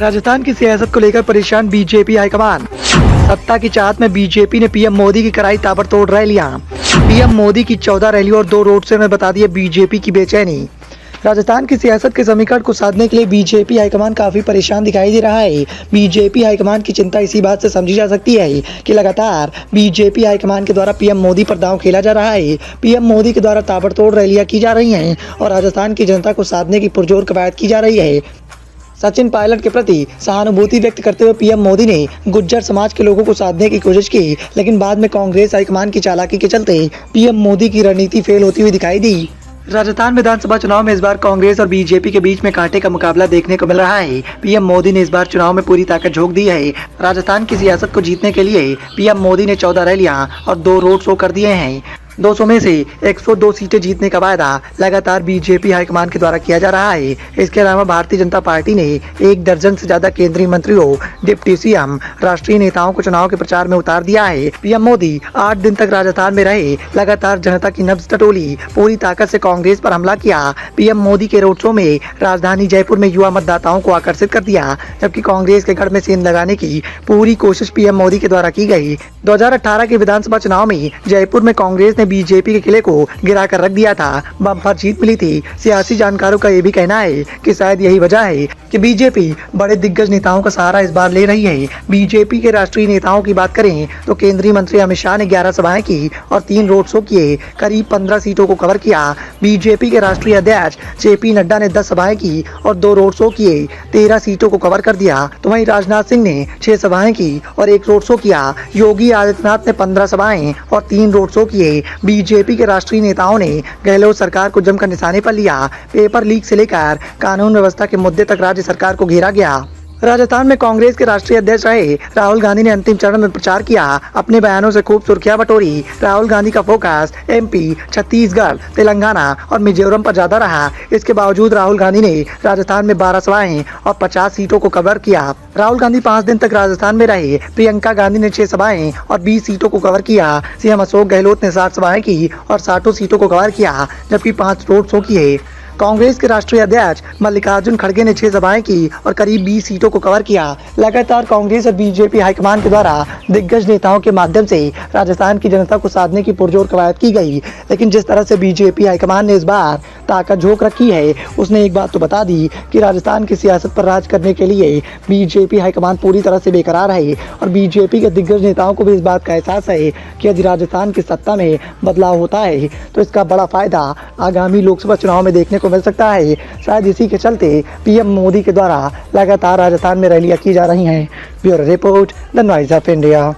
राजस्थान की सियासत को लेकर परेशान बीजेपी हाईकमान। सत्ता की चाहत में बीजेपी ने पीएम मोदी की कराई ताबड़तोड़ रैलियां। पीएम मोदी की 14 रैलियों और 2 रोड शो में बता दिए बीजेपी की बेचैनी। राजस्थान की सियासत के समीकरण को साधने के लिए बीजेपी हाईकमान काफी परेशान दिखाई दे रहा है। बीजेपी हाईकमान की चिंता इसी बात से समझी जा सकती है कि लगातार बीजेपी हाईकमान के द्वारा पीएम मोदी पर दांव खेला जा रहा है। पीएम मोदी के द्वारा ताबड़तोड़ रैलियां की जा रही हैं और राजस्थान की जनता को साधने की पुरजोर कवायद की जा रही है। सचिन पायलट के प्रति सहानुभूति व्यक्त करते हुए पीएम मोदी ने गुज्जर समाज के लोगों को साधने की कोशिश की, लेकिन बाद में कांग्रेस हाईकमान की चालाकी के चलते पीएम मोदी की रणनीति फेल होती हुई दिखाई दी। राजस्थान विधानसभा चुनाव में इस बार कांग्रेस और बीजेपी के बीच में कांटे का मुकाबला देखने को मिल रहा है। पीएम मोदी ने इस बार चुनाव में पूरी ताकत झोंक दी है। राजस्थान की सियासत को जीतने के लिए पीएम मोदी ने 14 रैलियां और 2 रोड शो कर दिए हैं। 200 में से 102 सीटें जीतने का वायदा लगातार बीजेपी हाईकमान के द्वारा किया जा रहा है। इसके अलावा भारतीय जनता पार्टी ने 1 दर्जन से ज्यादा केंद्रीय मंत्रियों, डिप्टी सीएम, राष्ट्रीय नेताओं को चुनाव के प्रचार में उतार दिया है। पीएम मोदी 8 दिन तक राजस्थान में रहे, लगातार जनता की नब्ज टटोली, पूरी ताकत से कांग्रेस पर हमला किया। पीएम मोदी के रोड शो में राजधानी जयपुर में युवा मतदाताओं को आकर्षित कर दिया, जबकि कांग्रेस के गढ़ में सेंध लगाने की पूरी कोशिश पीएम मोदी के द्वारा की गई। 2018 के विधानसभा चुनाव में जयपुर में कांग्रेस ने बीजेपी के किले को गिरा कर रख दिया था। बम्पर जीत मिली थी। सियासी जानकारों का ये भी कहना है कि शायद यही वजह है कि बीजेपी बड़े दिग्गज नेताओं का सहारा इस बार ले रही है। बीजेपी के राष्ट्रीय नेताओं की बात करें तो केंद्रीय मंत्री अमित शाह ने 11 सभाएं की और 3 रोड शो किए, करीब 15 सीटों को कवर किया। बीजेपी के राष्ट्रीय अध्यक्ष जेपी नड्डा ने 10 सभाएं की और 2 रोड शो किए, 13 सीटों को कवर कर दिया। तो वहीं राजनाथ सिंह ने 6 सभाएं की और 1 रोड शो किया। योगी आदित्यनाथ ने 15 सभाएं और 3 रोड शो किए। बीजेपी के राष्ट्रीय नेताओं ने गहलोत सरकार को जमकर निशाने पर लिया। पेपर लीक से लेकर कानून व्यवस्था के मुद्दे तक राज्य सरकार को घेरा गया। राजस्थान में कांग्रेस के राष्ट्रीय अध्यक्ष रहे राहुल गांधी ने अंतिम चरण में प्रचार किया। अपने बयानों से खूब सुर्खियां बटोरी। राहुल गांधी का फोकस एमपी, छत्तीसगढ़, तेलंगाना और मिजोरम पर ज्यादा रहा। इसके बावजूद राहुल गांधी ने राजस्थान में 12 सभाएं और 50 सीटों को कवर किया। राहुल गांधी 5 दिन तक राजस्थान में रहे। प्रियंका गांधी ने 6 सभाएं और 20 सीटों को कवर किया। सीएम अशोक गहलोत ने 7 सभाएं की और 60 सीटों को कवर किया, जबकि 5 रोड शो किए। कांग्रेस के राष्ट्रीय अध्यक्ष मल्लिकार्जुन खड़गे ने 6 सभाएं की और करीब 20 सीटों को कवर किया। लगातार कांग्रेस और बीजेपी हाईकमान के द्वारा दिग्गज नेताओं के माध्यम से राजस्थान की जनता को साधने की पुरजोर कवायद की गई, लेकिन जिस तरह से बीजेपी हाईकमान ने इस बार ताकत झोंक रखी है, उसने एक बात तो बता दी कि राजस्थान की सियासत पर राज करने के लिए बीजेपी हाईकमान पूरी तरह से बेकरार है। और बीजेपी के दिग्गज नेताओं को भी इस बात का एहसास है कि यदि राजस्थान की सत्ता में बदलाव होता है तो इसका बड़ा फायदा आगामी लोकसभा चुनाव में देखने को मिल सकता है। शायद इसी के चलते पीएम मोदी के द्वारा लगातार राजस्थान में रैलियां की जा रही हैं। Bureau report, the noise of India.